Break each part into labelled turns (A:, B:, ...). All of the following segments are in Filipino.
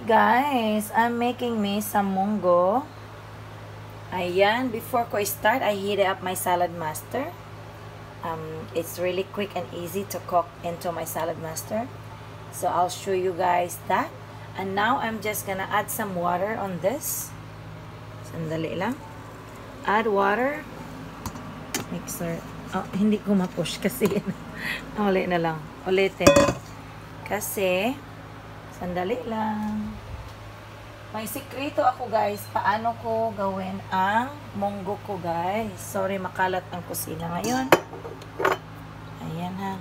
A: guys, I'm making me some munggo. Ayan, before ko start, I heat up my salad master. It's really quick and easy to cook into my salad master. So I'll show you guys that. And now I'm just gonna add some water on this. Sandali lang. Add water. Mixer. Oh, hindi ko ma-push kasi. Ulit na lang. Ulitin. Kasi, sandali lang. May sikreto ako guys, paano ko gawin ang munggo ko guys. Sorry, makalat ang kusina ngayon. Ayan ha.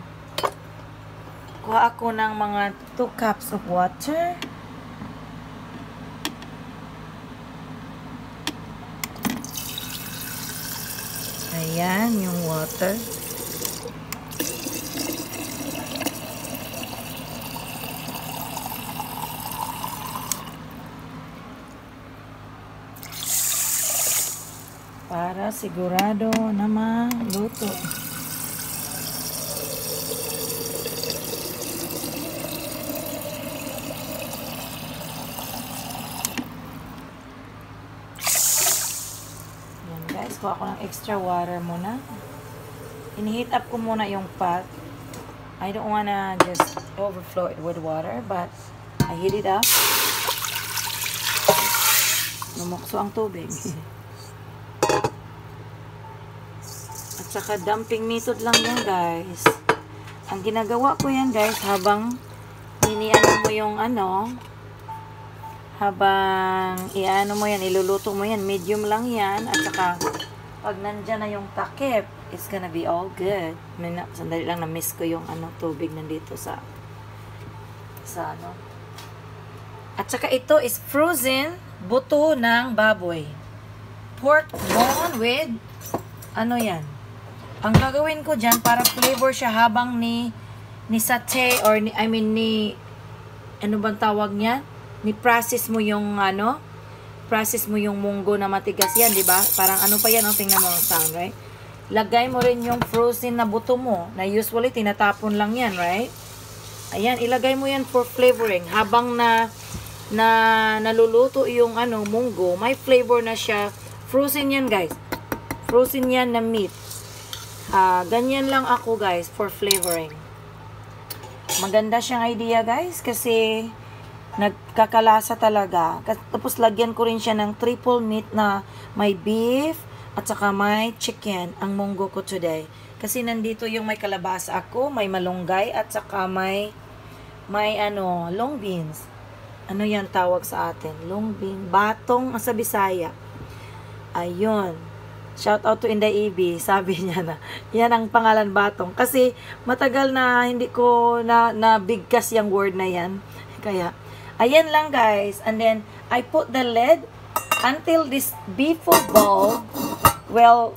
A: Kuha ako ng mga 2 cups of water. Ayan, yung water. Para sigurado na maluto. Yan guys, kuha ko ng extra water muna. Inheat up ko muna yung pot. I don't wanna just overflow it with water, but I heat it up. Lumukso ang tubig. At saka dumping method lang yan guys. Ang ginagawa ko yan guys habang iniano mo yung habang iano mo yan, iluluto mo yan, medium lang yan. At saka pag nandyan na yung takip, it's gonna be all good. Sandali lang, na-miss ko yung tubig nandito sa At saka ito is frozen buto ng baboy. Pork bone with yan. Ang gagawin ko dyan, para flavor siya habang ni saute or ano bang tawag niya? Ni-process mo yung process mo yung munggo na matigas yan, di ba? Parang pa yan, tingnan mo ang sound, right? Lagay mo rin yung frozen na buto mo, na usually tinatapon lang yan, right? Ayan, ilagay mo yan for flavoring. Habang naluluto yung munggo, may flavor na siya. Frozen yan, guys. Frozen yan na meat. Ganyan lang ako guys for flavoring. Maganda siyang idea guys kasi nagkakalasa talaga. Tapos lagyan ko rin siya ng triple meat na may beef at saka may chicken ang munggo ko today. Kasi nandito yung may kalabasa ako, may malunggay at saka may long beans. Ano yan tawag sa atin? Long bean, batong sa Bisaya. Ayun. Shout out to Inday Ibi, sabi niya na, yan ang pangalan batong. Kasi matagal na hindi ko nabigkas yung word na yan. Kaya, ayan lang guys. And then, I put the lid until this beef ball will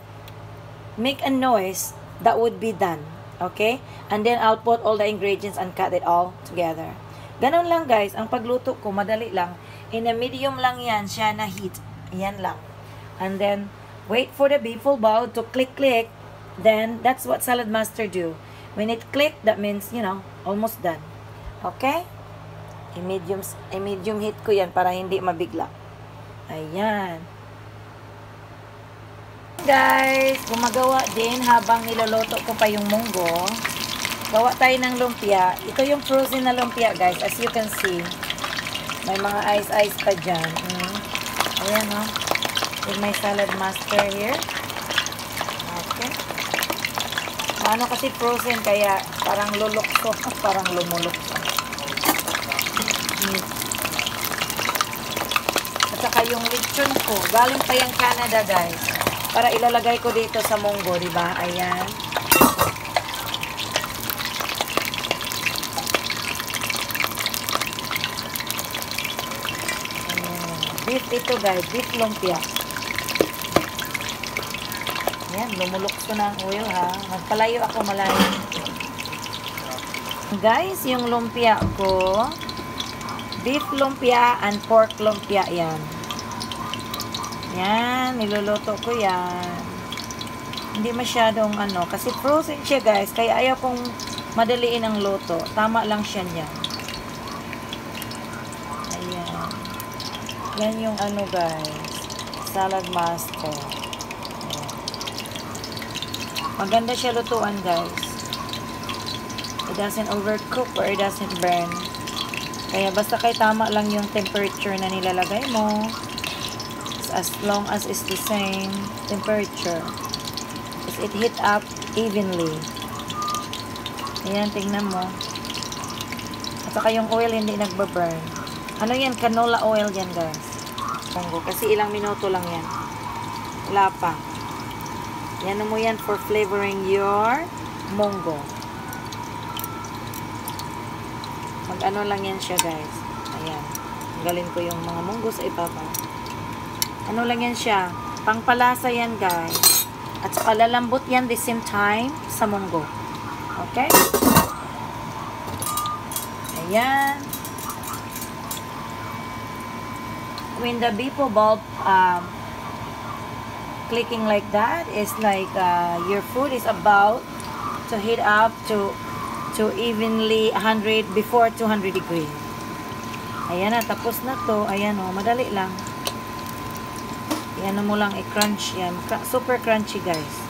A: make a noise that would be done. Okay? And then, I'll put all the ingredients and cut it all together. Ganon lang guys, ang pagluto ko, madali lang. In a medium lang yan, siya na heat. Yan lang. And then, wait for the beef bowl to click. Then, that's what Salad Master do. When it click, that means, almost done. Okay? I-medium heat ko yan para hindi mabigla. Ayan. Guys, gumagawa din habang niloloto ko pa yung munggo. Gawa tayo ng lumpia. Ito yung frozen na lumpia, guys. As you can see, may mga ice pa dyan. Ayan, with my Salad Master here. Okay. Kasi frozen kaya parang lulukso, parang lumulukso. At saka yung lechon ko, galing pa yung Canada guys. Para ilalagay ko dito sa munggo, di ba? Ayan. Beef ito guys, beef lumpia. Ayan, lumulukso na ang oil ha. Magpalayo ako malayo. Guys, yung lumpia ko, beef lumpia and pork lumpia yan. Yan, niluluto ko yan. Hindi masyadong kasi frozen siya guys. Kaya ayaw kong madaliin ang luto. Tama lang siya niya. Ayan. Yan yung ano guys, salad master. Ayan. Maganda siya lutuan guys. It doesn't overcook or it doesn't burn. Kaya basta kay tama lang yung temperature na nilalagay mo. As long as it's the same temperature. It heat up evenly. Ayan, tingnan mo. At saka yung oil hindi nagbaburn. Ano yan? Canola oil yan guys. Munggo. Kasi ilang minuto lang yan. Wala pa. Yan mo yan for flavoring your munggo. Mag-ano lang yan siya guys. Ayan. Galing ko yung mga munggo sa ibabaw. Ano lang yan siya. Pangpalasa yan guys. At saka lalambot yan the same time sa munggo. Okay? Ayan. When the Bipo bulb clicking like that, it's like your food is about to heat up to evenly 100 before 200 degree. Ayan na, tapos na to. Ayan o, madali lang. Ayan mo lang, i-crunch yan. Super crunchy guys.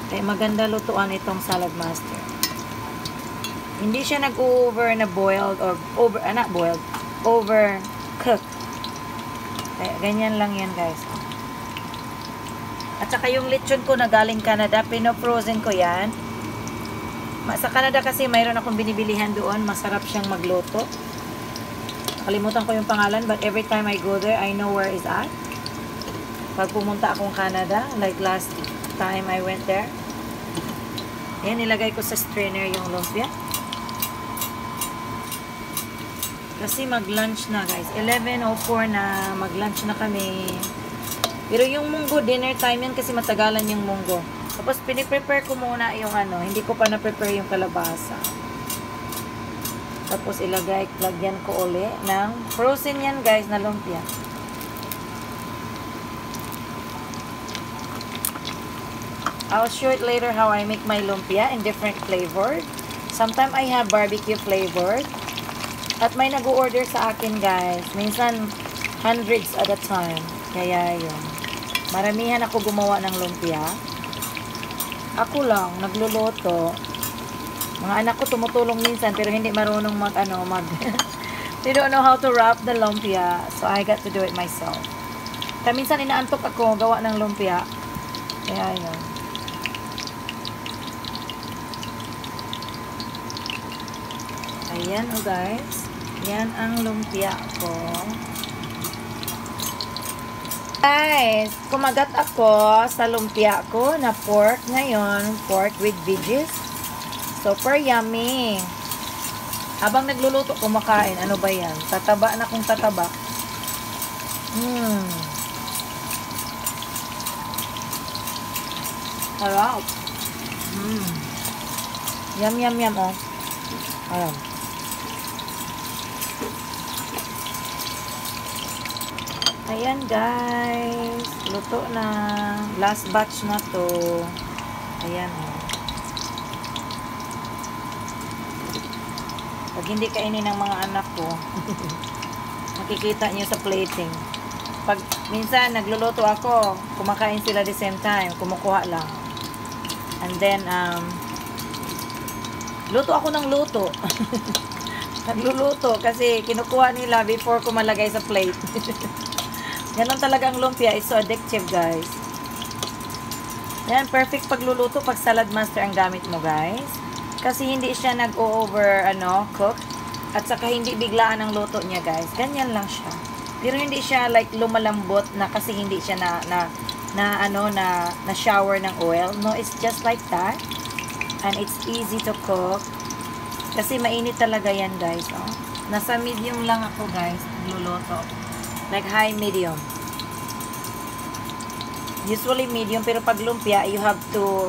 A: Kaya maganda lutuan itong salad master. Hindi siya nag-over na boiled or over, not boiled, over cook. Kaya ganyan lang yan guys. At saka yung lechon ko na galing Canada, pino-frozen ko yan. Sa Canada kasi mayroon akong binibilihan doon, masarap siyang magluto. Kalimutan ko yung pangalan, but every time I go there, I know where is at. Pag pumunta akong Canada, like last time I went there, ayan, nilagay ko sa strainer yung lumpia. Kasi mag-lunch na guys. 11:04 na, mag-lunch na kami. Pero yung munggo, dinner time yan kasi matagalan yung munggo. Tapos piniprepare ko muna yung ano, hindi ko pa na-prepare yung kalabasa. Tapos lagyan ko uli ng frozen yan guys na lumpia. I'll show it later how I make my lumpia in different flavored. Sometimes I have barbecue flavored. At may nag-order sa akin guys. Minsan hundreds at a time. Kaya yun. Maramihan ako gumawa ng lumpia. Ako lang nagluluto. Mga anak ko tumutulong minsan pero hindi marunong they don't know how to wrap the lumpia. So I got to do it myself. Kaya minsan inaantok ako gawa ng lumpia. Kaya yun. Ayan o guys. Yan ang lumpia ko. Guys, kumagat ako sa lumpia ko na pork ngayon. Pork with veggies. Super yummy. Habang nagluluto, kumakain. Ano ba yan? Tataba na kung tataba. Harap. Yum, yum, yum, oh. Ayan. Ayan, guys. Luto na. Last batch na to. Ayan, oh. Pag hindi kainin ng mga anak ko, makikita nyo sa plating. Pag minsan nagluluto ako, kumakain sila the same time, kumukuha lang. And then, luto ako ng luto. Nagluluto kasi kinukuha nila before ko malagay sa plate. Ganon talaga ang lumpia. It's so addictive, guys. Yan, perfect pagluluto pag salad master ang gamit mo, guys. Kasi hindi siya nag-over, cook. At saka hindi biglaan ang luto niya, guys. Ganyan lang siya. Pero hindi siya like lumalambot na kasi hindi siya na shower ng oil. No, it's just like that. And it's easy to cook. Kasi mainit talaga yan, guys. Oh. Nasa medium lang ako, guys. Nagluluto. Like high, medium. Usually medium, pero pag lumpia, you have to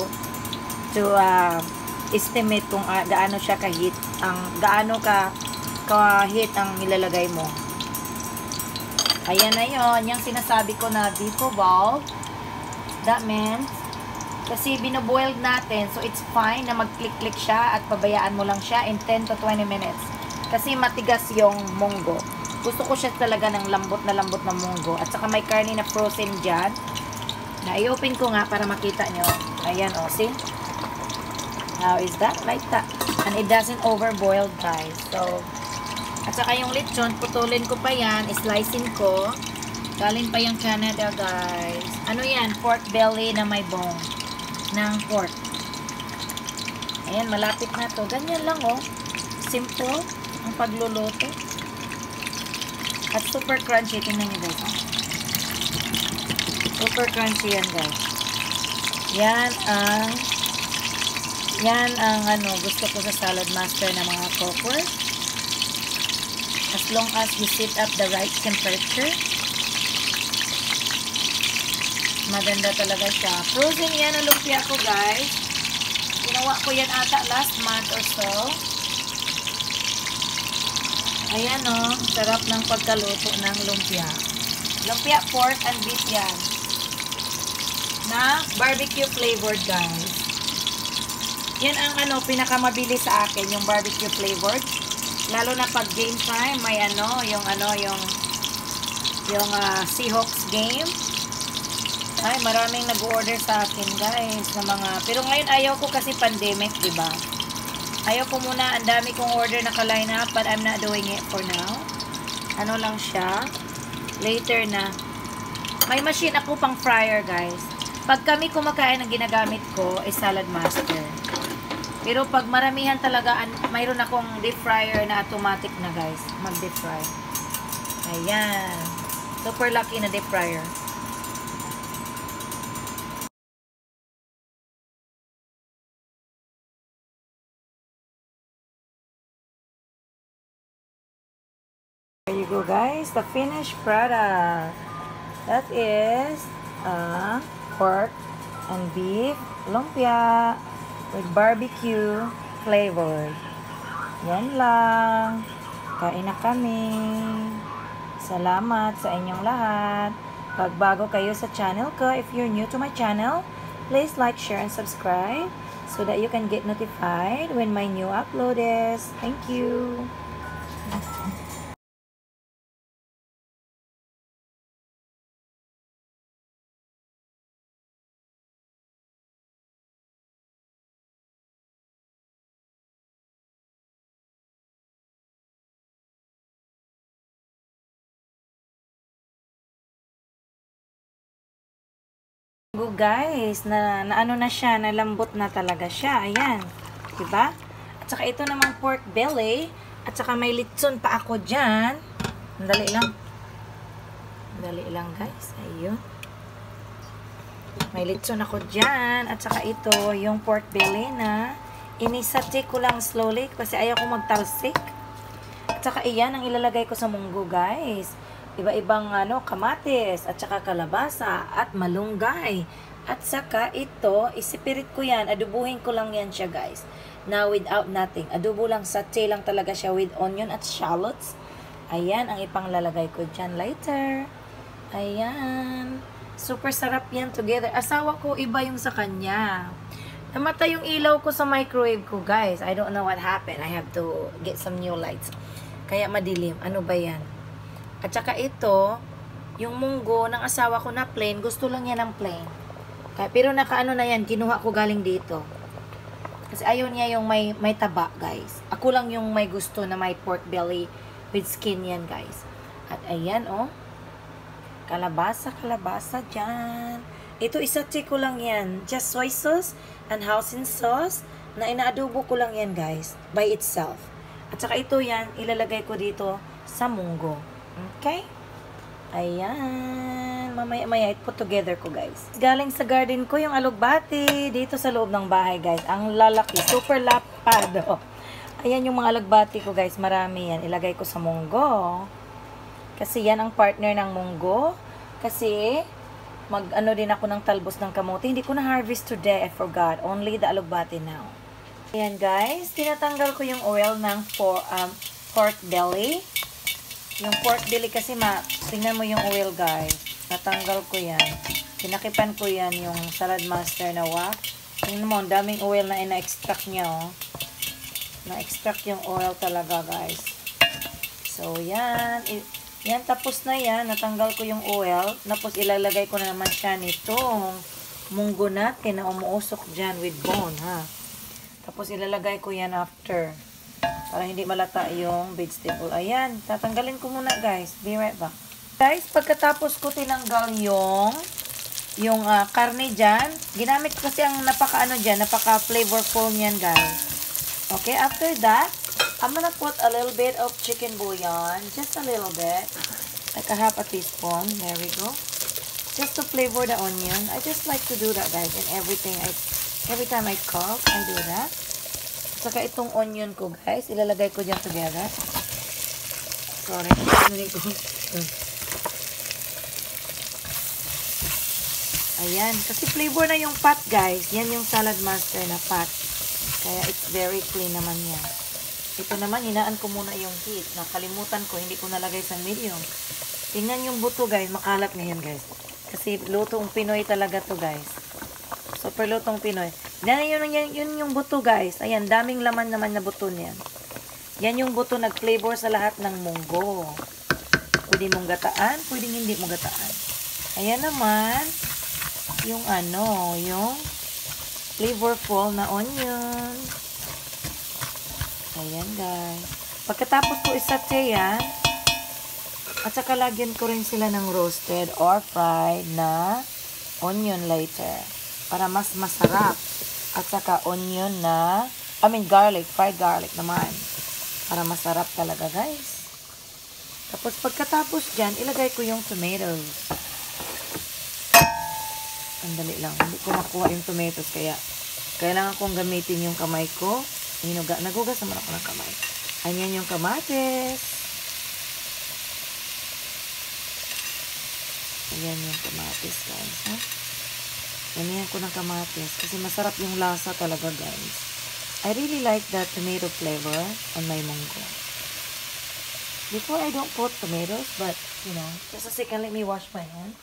A: estimate kung gaano siya kahit gaano kahit ang nilalagay mo. Ayan na yun. Yung sinasabi ko na Bipo bulb. That means, kasi binoboiled natin, so it's fine na mag-click-click siya at pabayaan mo lang siya in 10 to 20 minutes. Kasi matigas yung munggo. Gusto ko siya talaga ng lambot na munggo. At saka may karne na frozen dyan. Na i-open ko nga para makita nyo. Ayan, o, see? How is that? Like that. And it doesn't overboil, guys. So, at saka yung lechon, putulin ko pa yan. Slicing ko. Galing pa yung Canada, guys. Ano yan? Pork belly na may bone. Ng pork. Ayan, malapit na to. Ganyan lang, oh. Simple ang pagluluto. At super crunchy. Tingnan nyo, guys. Oh. Super crunchy yan, guys. Yan ang ano, gusto ko sa Salad Master na mga cooker. As long as you set up the right temperature. Maganda talaga siya. Frozen yan ang lumpia ko, guys. Ginawa ko yan ata last month or so. Ayan, oh. Sarap ng pagkaluto ng lumpia. Lumpia pork and beef yan. Na barbecue flavored, guys. Yan ang ano, pinakamabili sa akin, yung barbecue flavored. Lalo na pag game time, may ano, yung Seahawks game. Ay, maraming nag-order sa akin, guys, na mga, pero ngayon ayaw ko kasi pandemic, di ba? Ayaw ko muna, ang dami kong order na ka-line up, but I'm not doing it for now. Ano lang siya, later na. May machine ako pang fryer, guys. Pag kami kumakain, ang ginagamit ko is Salad Master. Pero pag maramihan talaga, mayroon akong deep fryer na automatic na, guys. Mag-deep fry. Ayan. Super lucky na deep fryer. There you go, guys. The finished product. That is pork and beef lumpia with barbecue flavored. Yan lang. Kain na kami. Salamat sa inyong lahat. Pag bago kayo sa channel ko, if you're new to my channel, please like, share, and subscribe so that you can get notified when my new upload is. Thank you. Guys, na ano na siya, nalambot na talaga siya. Ayan. Diba? At saka ito namang pork belly. At saka may litson pa ako dyan. Dali lang. Dali lang, guys. Ayun. May litson ako dyan. At saka ito, yung pork belly na inisati ko lang slowly kasi ayaw ko magtalsik. At saka iyan ang ilalagay ko sa munggo, guys. Iba-ibang kamatis at saka kalabasa at malunggay. At saka ito, isipirit ko yan. Adubuhin ko lang yan siya, guys. Now, without nothing. Adubo lang, saute lang talaga siya with onion at shallots. Ayan, ang ipanglalagay ko dyan later. Ayan. Super sarap yan together. Asawa ko, iba yung sa kanya. Namatay yung ilaw ko sa microwave ko, guys. I don't know what happened. I have to get some new lights. Kaya madilim. Ano ba yan? At saka ito, yung munggo ng asawa ko na plain, gusto lang yan ng plain. Pero nakaano na yan, kinuha ko galing dito. Kasi ayaw niya yung may taba, guys. Ako lang yung may gusto na may pork belly with skin yan, guys. At ayan, oh. Kalabasa dyan. Ito, isati ko lang yan. Just soy sauce and hoisin sauce na inaadobo ko lang yan, guys. By itself. At saka ito yan, ilalagay ko dito sa munggo. Okay? Ayan. Mamaya put together ko, guys. Galing sa garden ko yung alugbati dito sa loob ng bahay, guys. Ang lalaki. Super lapad. Oh. Ayan yung mga alugbati ko, guys. Marami yan. Ilagay ko sa munggo. Kasi yan ang partner ng munggo. Kasi mag-ano din ako ng talbos ng kamote. Hindi ko na harvest today. I forgot. Only the alugbati now. Ayan, guys. Tinatanggal ko yung oil ng pork belly. Yung pork belly kasi tingnan mo yung oil, guys. Natanggal ko yan. Pinakipan ko yan yung Salad Master na wok. Tingnan mo, ang daming oil na ina-extract niya, oh. Na-extract yung oil talaga, guys. So, yan. Yan, tapos na yan. Natanggal ko yung oil. Tapos, ilalagay ko na naman siya nitong munggo natin na umuusok dyan with bone, ha. Tapos, ilalagay ko yan after. Para hindi malata yung vegetable. Ayan. Tatanggalin ko muna, guys. Be right back. Guys, pagkatapos ko tinanggal yung karne dyan, ginamit ko kasi ang napaka flavorful niyan, guys. Okay, after that, I'm gonna put a little bit of chicken bouillon, just a little bit, like a half a teaspoon. There we go. Just to flavor the onion. I just like to do that, guys, in everything. Every time I cook, I do that. Saka itong onion ko, guys, ilalagay ko dyan together. Sorry, ko. Ayan, kasi flavor na yung pot, guys. Yan yung salad master na pot. Kaya it's very clean naman yan. Ito naman, hinaan ko muna yung heat. Nakalimutan ko, hindi ko nalagay sa medium. Tingnan yung buto, guys. Makalat na yan, guys. Kasi lutong Pinoy talaga to, guys. Super lutong Pinoy. Yun yung buto, guys. Ayan, daming laman naman na buto niyan. Yan yung buto nag-flavor sa lahat ng munggo. Pwede mong gataan, pwedeng hindi mong gataan. Ayan naman, yung yung flavorful na onion. Ayan, guys. Pagkatapos ko isaute yan, at saka lagyan ko rin sila ng roasted or fried na onion later. Para mas masarap. At saka onion na, garlic, fried garlic naman. Para masarap talaga, guys. Tapos pagkatapos dyan, ilagay ko yung tomatoes. Andali lang. Hindi ko makuha yung tomatoes. Kaya, kailangan kong gamitin yung kamay ko. Nagugas naman ako ng kamay. Ayan yung kamatis. Ayan yung kamatis, guys. Ha? Ayan ko ng kamatis. Kasi masarap yung lasa talaga, guys. I really like the tomato flavor on my munggo. Before, I don't put tomatoes. But, just a second, let me wash my hand.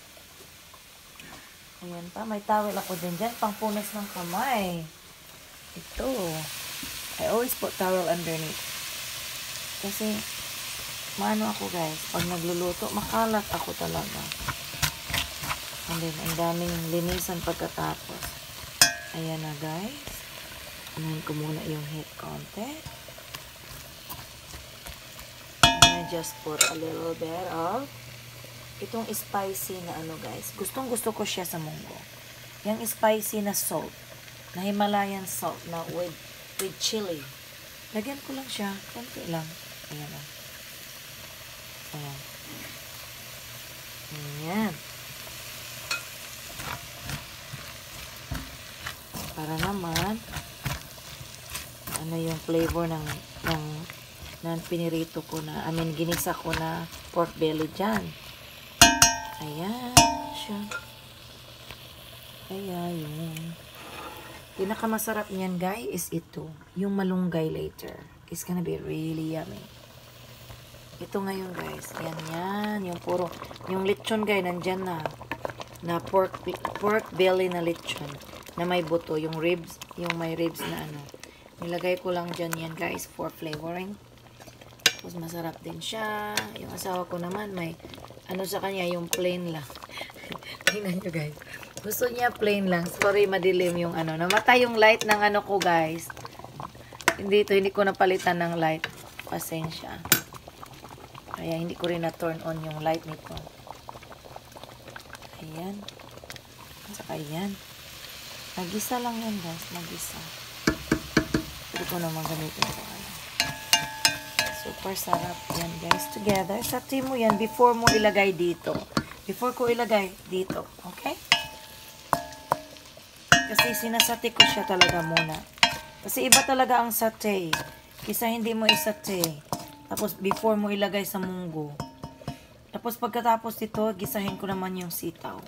A: Ayan pa, may towel ako dyan. Pangpunas ng kamay. Ito. I always put towel underneath. Kasi, maano ako, guys. Pag nagluluto, makalat ako talaga. And then, ang daming linisan pagkatapos. Ayan na, guys. Anahin ko muna yung heat konti. I'm gonna just put a little bit of itong spicy na guys. Gustong-gusto ko siya sa munggo. Yung spicy na salt. Na Himalayan salt na with chili. Lagyan ko lang siya. Konti lang. Ayan lang. Ayan. Ayan. Para naman yung flavor ng pinirito ko na, ginisa ko na pork belly dyan. Ayan siya. Kaya yun. Pinakamasarap niyan, guys, is ito. Yung malunggay later. It's gonna be really yummy. Ito ngayon, guys. Yan. Yung lechon, guys, nandyan na. Na pork belly na lechon. Na may buto. Yung ribs, yung may ribs na Nilagay ko lang dyan yan, guys, for flavoring. Tapos masarap din siya. Yung asawa ko naman, may sa kanya, yung plain lang. Tingnan nyo, guys. Gusto niya plain lang. Sorry, madilim yung Namatay yung light ng ko, guys. Hindi ko napalitan ng light. Pasensya. Kaya hindi ko rin na-turn on yung light nito. Ayan. Saka ayan. Nagisa lang yan, guys. Nagisa. Hindi ko naman gamitin ito. Super sarap yan, guys. Together. Sati mo yan before mo ilagay dito. Before ko ilagay dito. Okay? Kasi sinasati ko siya talaga muna. Kasi iba talaga ang satay. Kisa hindi mo isatay. Tapos before mo ilagay sa munggo. Tapos pagkatapos dito, gisahin ko naman yung sitaw.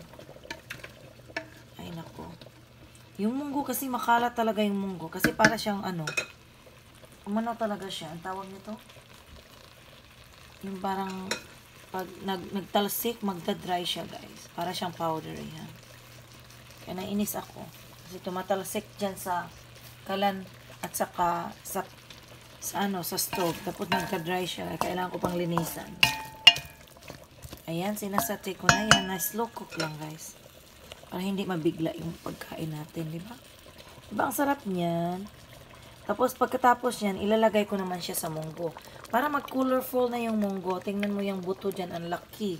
A: Ay, nako. Yung munggo kasi makalat talaga yung munggo. Kasi para siyang umano talaga siya. Ang tawag nito? Yung parang pag nagtalsik, magda-dry siya, guys. Para siyang powder yan. Kaya nainis ako. Kasi tumatalsik dyan sa kalan at saka sa sa stove. Tapos nagka-dry siya. Kailangan ko pang linisan. Ayan, sinasate ko na yan. Slow cook lang, guys. Para hindi mabigla yung pagkain natin, di ba? Diba ang sarap niyan? Tapos pagkatapos niyan, ilalagay ko naman siya sa munggo. Para mag-colorful na yung munggo. Tingnan mo yung buto dyan, ang laki.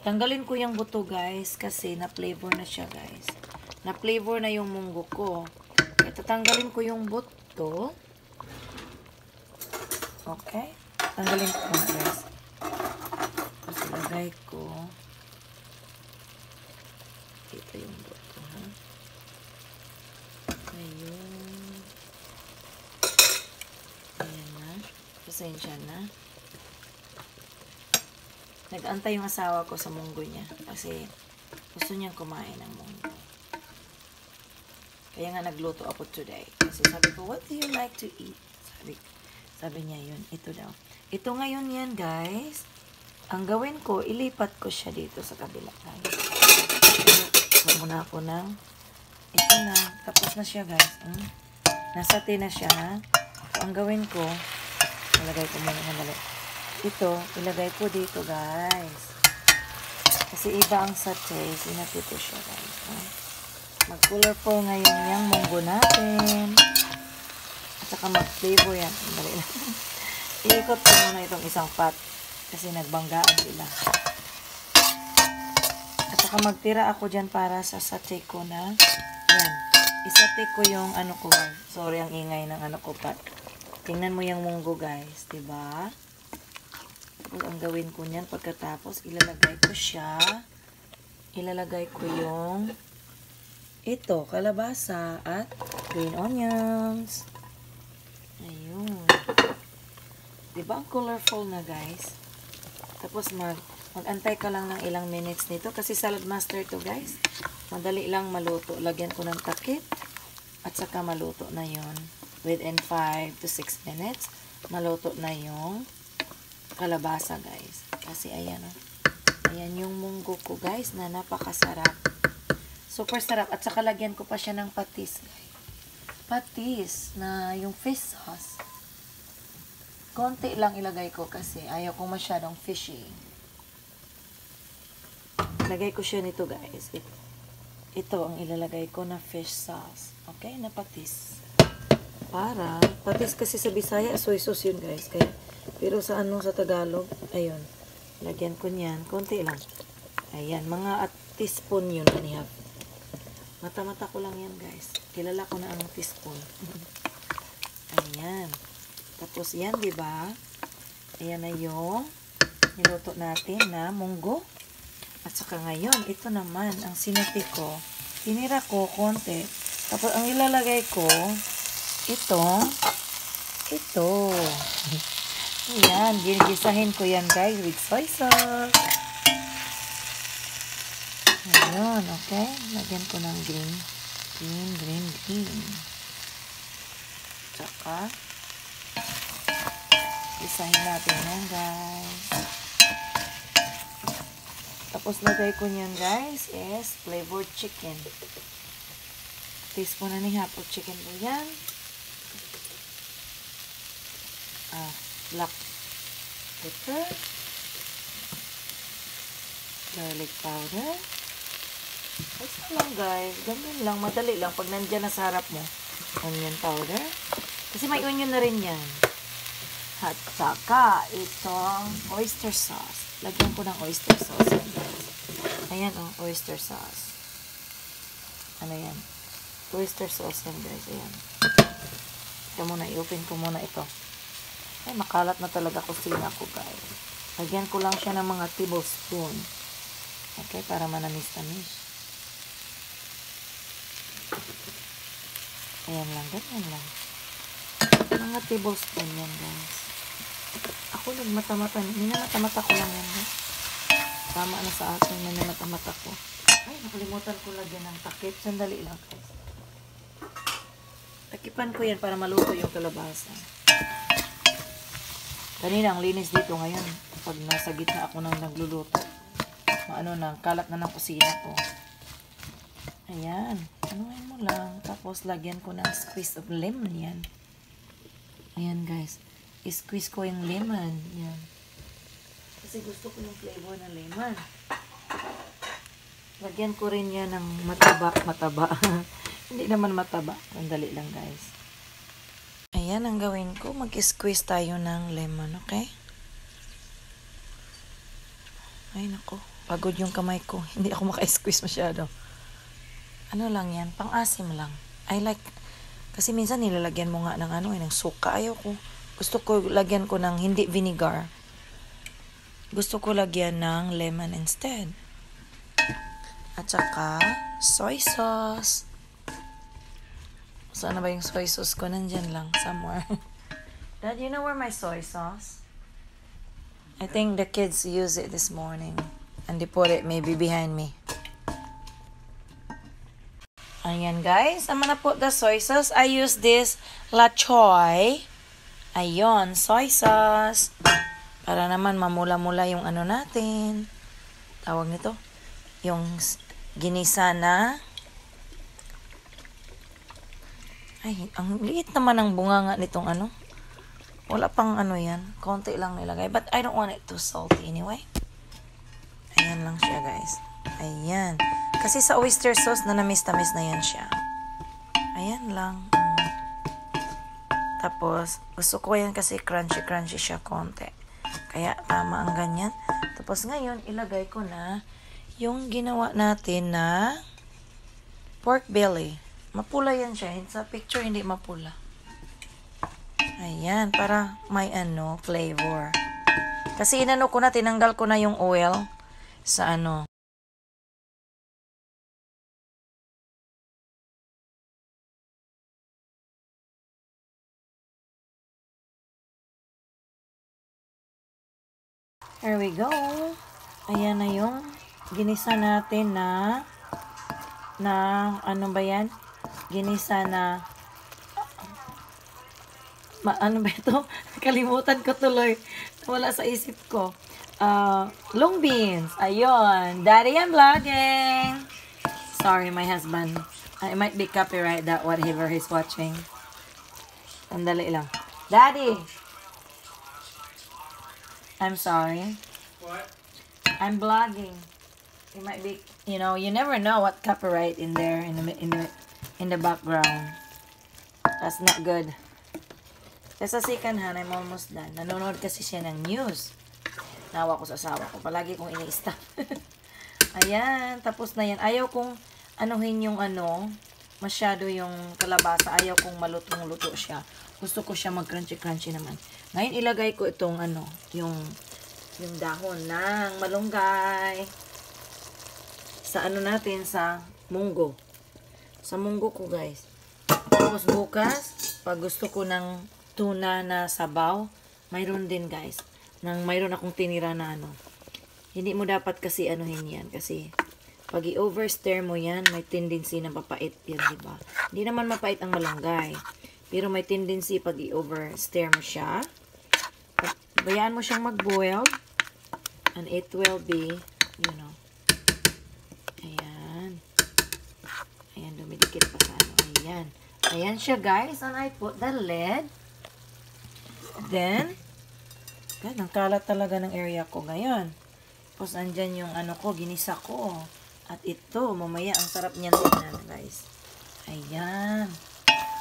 A: Tanggalin ko yung buto, guys, kasi na-flavor na siya, guys. Na-flavor na yung munggo ko. Kaya tatanggalin ko yung buto. Okay? Tanggalin ko, guys. Tapos ilagay ko. Ito yung buto, ha? Ayun. Ayan na. Pasensya na. Nag-antay yung asawa ko sa munggo niya. Kasi gusto niyang kumain ng munggo. Kaya nga nagluto ako today. Kasi sabi ko, what do you like to eat? Sabi niya yun. Ito daw. Ito ngayon yan, guys. Ang gawin ko, ilipat ko siya dito sa kabila. Muna ako ng ito na. Tapos na siya, guys. Nasate na siya, ha? So, ang gawin ko, ilagay ko muna ng balik. Ito, ilagay ko dito, guys. Kasi iba ang satay. Sinati ko siya, guys. Mag-colorful ngayon yung munggo natin. At saka mag-flavor yan. Dali lang. Iikot ko muna itong isang pot. Kasi nagbanggaan sila. At saka magtira ako dyan para sa satay ko na. Yan. Isate ko yung ano ko. Sorry, ang ingay ng ano ko pot. Tingnan mo yung munggo, guys. Diba? Tapos ang gawin ko niyan pagkatapos, ilalagay ko siya. Ilalagay ko yung ito, kalabasa at green onions. Ayun. Diba ang colorful na, guys? Tapos mag-antay ka lang ng ilang minutes nito kasi salad master to, guys. Madali lang maluto. Lagyan ko ng takip at saka maluto na yun. Within 5 to 6 minutes, maluto na yung kalabasa, guys. Kasi ayan, ayan yung munggo ko, guys, na napakasarap. Super sarap. At saka lagyan ko pa siya ng patis, guys. Patis na yung fish sauce. Konti lang ilagay ko kasi ayaw ko masyadong fishy. Lagay ko siya nito, guys. Ito ang ilalagay ko na fish sauce. Okay? Na patis. Para, patis kasi sa Bisaya, soy sauce yun, guys. Kaya, pero sa sa Tagalog, ayun. Lagyan ko niyan. Konti lang. Ayan, mga teaspoon yun. Anihap. Mata-mata ko lang yan, guys. Kilala ko na ang teaspoon. Ayan. Tapos yan, diba? Ayan na yung niluto natin na munggo. At saka ngayon, ito naman, ang sinati ko. Tinira ko konti. Tapos ang ilalagay ko, ito. Ayan, ginigisahin ko yan, guys, with soy sauce. Ayan, okay. Lagyan ko ng green. Tsaka, isahin natin yan, guys. Tapos, lagay ko niyan, guys, is flavored chicken. Teaspoon na ni hapon chicken ko yan. Black pepper. Garlic powder. Basta lang, guys. Ganyan lang. Madali lang. Pag nandyan na sa harap mo. Onion powder. Kasi may onion na rin yan. At saka, itong oyster sauce. Lagyan ko ng oyster sauce. Ayan, oyster sauce. Ano yan? Oyster sauce yan, guys. Ayan. Ito muna. I-open ko muna ito. Ay, makalat na talaga kusina ko, guys. Lagyan ko lang siya ng mga tablespoon. Okay, para manamis-tamis. Ayan lang, ganyan lang. Mga tablespoon yan, guys. Ako nagmata-mata. Minamata-mata ko lang yan, guys. Tama na sa akin, minamata-mata ko. Ay, nakalimutan ko lagyan ng takip. Sandali lang, guys. Takipan ko yan para maluto yung kalabasa. Kanina, ang linis dito ngayon. Pag nasa gitna ako nang nagluluto. Kalat na ng kusina ko. Ayan. Anuhin mo lang. Tapos, lagyan ko ng squeeze of lemon yan. Ayan guys. I-squeeze ko yung lemon. Yan. Kasi gusto ko yung flavor ng lemon. Lagyan ko rin yan ng mataba. Hindi naman mataba. Sandali lang guys. Ayan ang gawin ko. Mag-squeeze tayo ng lemon. Okay? Ay nako. Pagod yung kamay ko. Hindi ako maka-squeeze masyado. Ano lang yan? Pang-asim lang. I like, kasi minsan nilalagyan mo nga ng ng suka. Ayaw ko. Gusto ko lagyan ko ng hindi vinegar. Gusto ko lagyan ng lemon instead. At saka, soy sauce. Saan na ba yung soy sauce ko? Nandyan lang. Somewhere. Dad, you know where my soy sauce? I think the kids use it this morning. And they put it maybe behind me. Ayan guys, I'm gonna put the soy sauce. I use this La Choy. Ayun, soy sauce. Para naman mamula-mula yung natin. Tawag nito. Yung ginisa na. Ay, ang liit naman ang bunga nga nitong Wala pang yan. Konti lang nilagay. But I don't want it too salty anyway. Ayan lang siya guys. Ayan. Kasi sa oyster sauce na namis-tamis na yan siya. Ayan lang. Tapos, gusto ko yan kasi crunchy-crunchy siya konti. Kaya tama ang ganyan. Tapos ngayon, ilagay ko na yung ginawa natin na pork belly. Mapula yan siya. Sa picture, hindi mapula. Ayan, para may flavor. Kasi ko na, tinanggal ko na yung oil sa Here we go. Ayan na yung ginisa natin na ano ba yan? Ginisa na ano ba ito? Kalimutan ko tuloy. Wala sa isip ko. Long beans. Ayun. Daddy, I'm vlogging. Sorry, my husband. I might be copyright that whatever he's watching. Sandali lang. Daddy! I'm sorry.
B: What?
A: I'm vlogging. It might be, you never know what copyright in there in the background. That's not good. Sa second hand, I'm almost done. Nanonood kasi siya ng news. Nawa ko sa asawa ko. Palagi kong ini-stop. Ayan, tapos na yan. Ayaw kong anuhin yung masyado yung kalabasa. Ayaw kong malutong-luto siya. Gusto ko siya mag-crunchy-crunchy naman. Ngayon, ilagay ko itong yung dahon ng malunggay. Sa natin, sa munggo. Sa munggo ko, guys. Tapos bukas, pag gusto ko ng tuna na sabaw, mayroon din, guys. Mayroon akong tinira na Hindi mo dapat kasi anuhin yan. Kasi, pag i-overstir mo yan, may tendency na mapait yan, diba? Hindi naman mapait ang malunggay. Pero may tendency pag i-overstir mo siya. Bayaan mo siyang mag-boil. And it will be, Ayan. Ayan, dumidikit pa sa Ayan. Ayan siya, guys. And I put the lid. Then, ang kalat talaga ng area ko ngayon. Tapos, andyan yung ko, ginisa ko. At ito, mamaya, ang sarap niyan tingnan, guys. Ayan.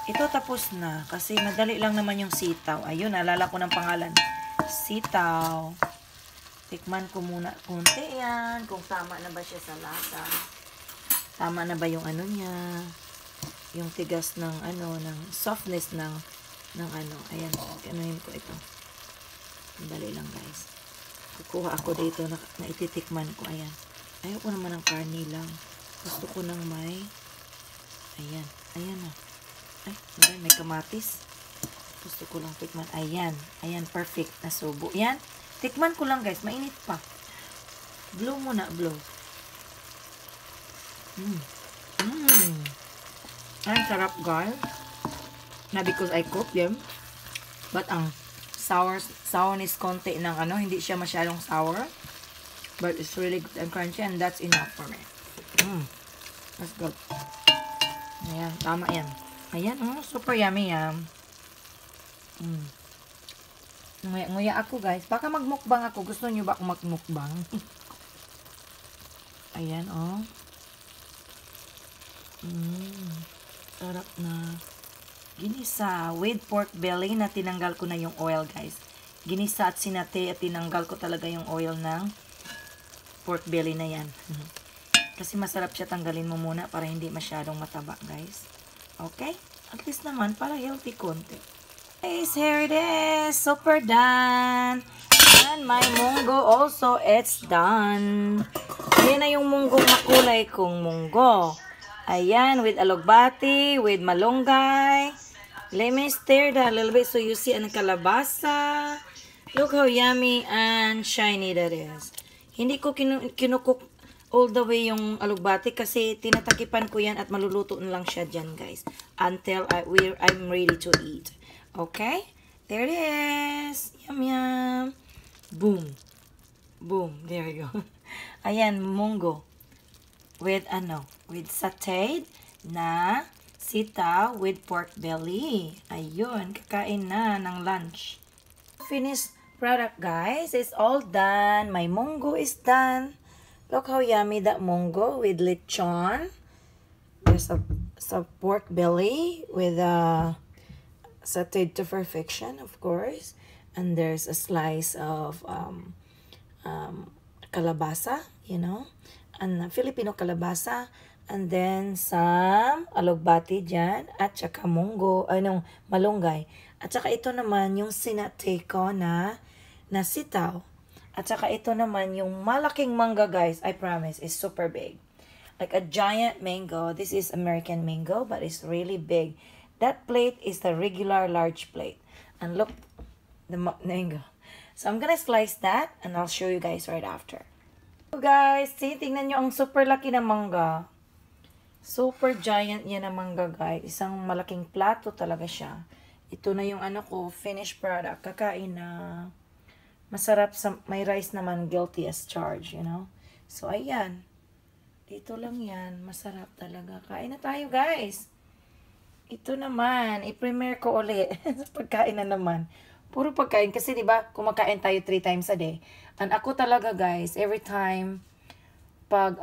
A: Ito tapos na. Kasi madali lang naman yung sitaw. Ayun, naalala ko ng pangalan. Sitaw. Tikman ko muna konti yan. Kung tama na ba siya sa lasa. Tama na ba yung niya. Yung tigas ng ng softness ng Ayan, anuhin ko ito. Dali lang, guys. Kukuha ako dito na ititikman ko. Ayan. Ayaw ko naman ng karne lang. Gusto ko ng may ayan. Ayan na. Ay, may kamatis. Gusto ko lang tikman. Ayan. Ayan, perfect. Nasubo. Yan. Tikman ko lang, guys. Mainit pa. Blow muna, blow. Ang sarap, guys. Na because I cook them. But ang sourness konti ng hindi siya masyadong sour. But it's really good and crunchy and that's enough for me. That's good. Ayan, tama yan. Ayan, super yummy yan. Nguya ako guys. Baka magmukbang ako. Gusto nyo ba akong magmukbang? Ayan, oh. Sarap na. Ginisa. With pork belly na tinanggal ko na yung oil, guys. Ginisa at sinate at tinanggal ko talaga yung oil ng pork belly na yan. Kasi masarap siya, tanggalin mo muna para hindi masyadong mataba, guys. Okay? At least naman, para healthy konti. Guys, here it is. Super done. And my munggo also, it's done. Ayan na yung munggong makulay kong munggo. Ayan, with alugbati, with malunggay. Let me stir that a little bit so you see ang kalabasa. Look how yummy and shiny that is. Hindi ko kinukook all the way yung alugbati kasi tinatakipan ko yan at maluluto na lang siya dyan, guys. Until I'm ready to eat. Okay? There it is. Yum, yum. Boom. Boom. There you go. Ayan, munggo. With sauteed na sitaw with pork belly. Ayun, kakain na ng lunch. Finished product, guys. It's all done. My munggo is done. Look how yummy that munggo with lechon. There's a pork belly with sauteed to perfection, of course. And there's a slice of kalabasa, you know, and Filipino kalabasa. And then some alugbati dyan at saka munggo, malunggay. At saka ito naman yung sinate ko na sitaw. At saka ito naman yung malaking mangga, guys. I promise, it's super big. Like a giant mango. This is American mango, but it's really big. That plate is the regular large plate. And look, the mango. So I'm gonna slice that and I'll show you guys right after. So guys, see, tingnan nyo ang super laki na mangga. Super giant yan na mangga, guys. Isang malaking plato talaga siya. Ito na yung finished product. Kakain na. Masarap, may rice naman, guilty as charged, you know. So ayan. Dito lang yan. Masarap talaga. Kain na tayo, guys. Ito naman, i-premiere ko ulit. Pagkain na naman. Puro pagkain. Kasi diba, kumakain tayo 3 times a day. And ako talaga, guys, every time, pag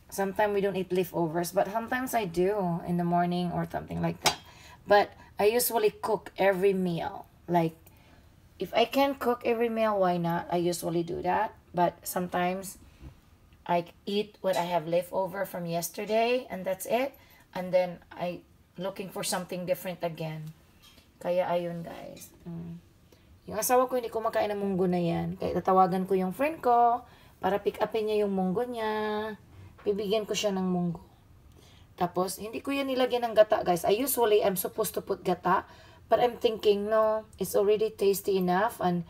A: sometimes we don't eat leftovers. But sometimes I do in the morning or something like that. But I usually cook every meal. Like, if I can cook every meal, why not? I usually do that. But sometimes, I eat what I have leftover from yesterday. And that's it. And then, I looking for something different again. Kaya, ayun, guys. Yung asawa ko, hindi kumakain ng munggo na yan. Kaya, tatawagan ko yung friend ko para pick upin niya yung munggo niya. Bibigyan ko siya ng munggo. Tapos, hindi ko yan nilagyan ng gata, guys. I'm supposed to put gata. But I'm thinking, no, it's already tasty enough. And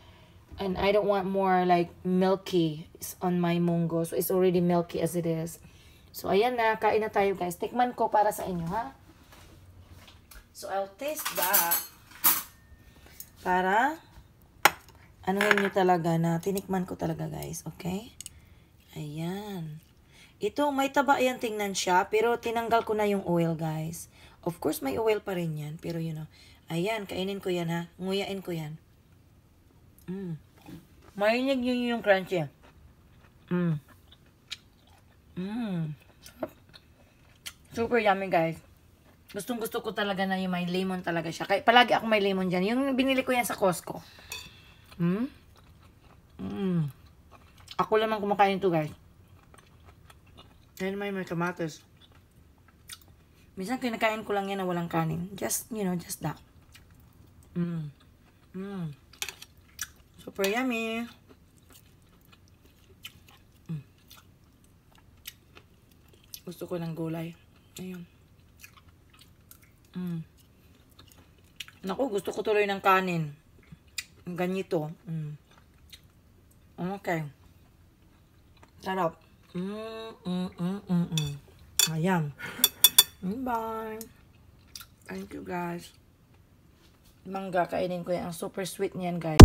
A: I don't want more, like, milky on my munggo. So, it's already milky as it is. So, ayan na. Kain na tayo, guys. Tikman ko para sa inyo, ha? So, I'll taste that. Para, anuhin nyo talaga na, tinikman ko talaga, guys. Okay? Ayan. Ito, may taba yan, tingnan siya. Pero, tinanggal ko na yung oil, guys. Of course, may oil pa rin yan. Pero, you know. Ayan, kainin ko yan, ha? Nguyain ko yan. Marinig nyo yung crunchy. Super yummy, guys. Gustong gusto ko talaga na yung may lemon talaga siya. Kaya palagi ako may lemon dyan. Yung binili ko yan sa Costco. Ako lamang kumakain ito, guys. Dahil may tomatos. Minsan kinakain ko lang yan na walang kanin. Just, you know, just that. Super yummy. Gusto ko ng gulay. Ayun. Naku, gusto ko tuloy ng kanin. Ganito. Okay. Sarap. Ayan. Bye. Thank you, guys. Mangga, kainin ko yan. Ang super sweet niyan, guys.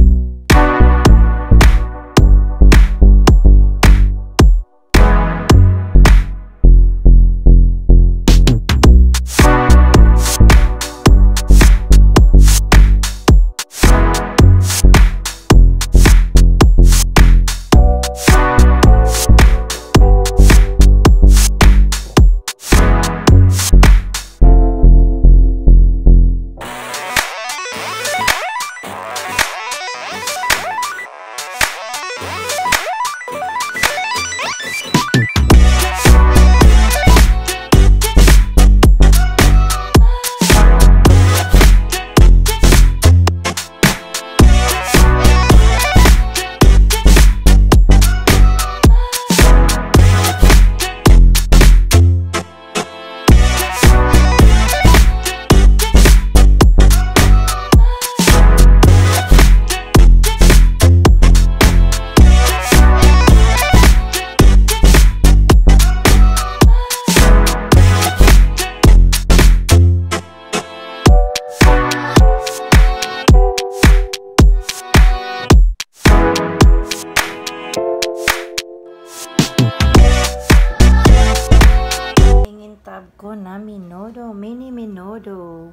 A: ko na minodo, mini minodo.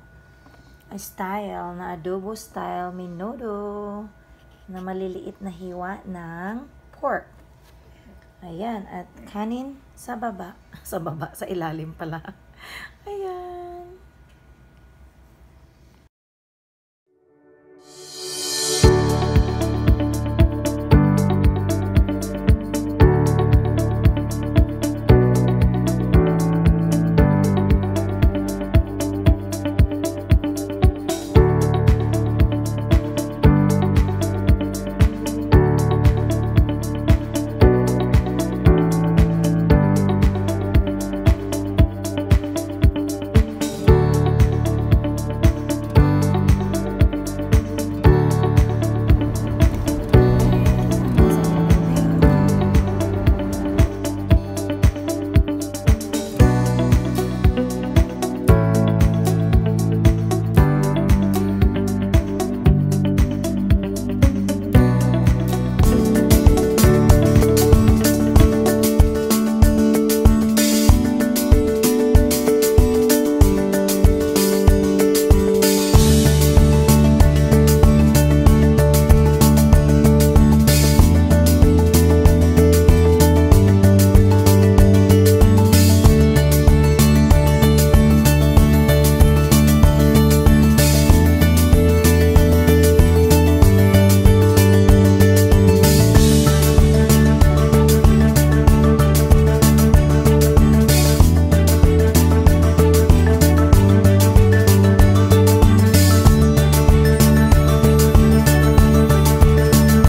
A: Style, na adobo style minodo. Na maliliit na hiwa ng pork. Ayan, at kanin sa baba. Sa baba, sa ilalim pala. Ayan.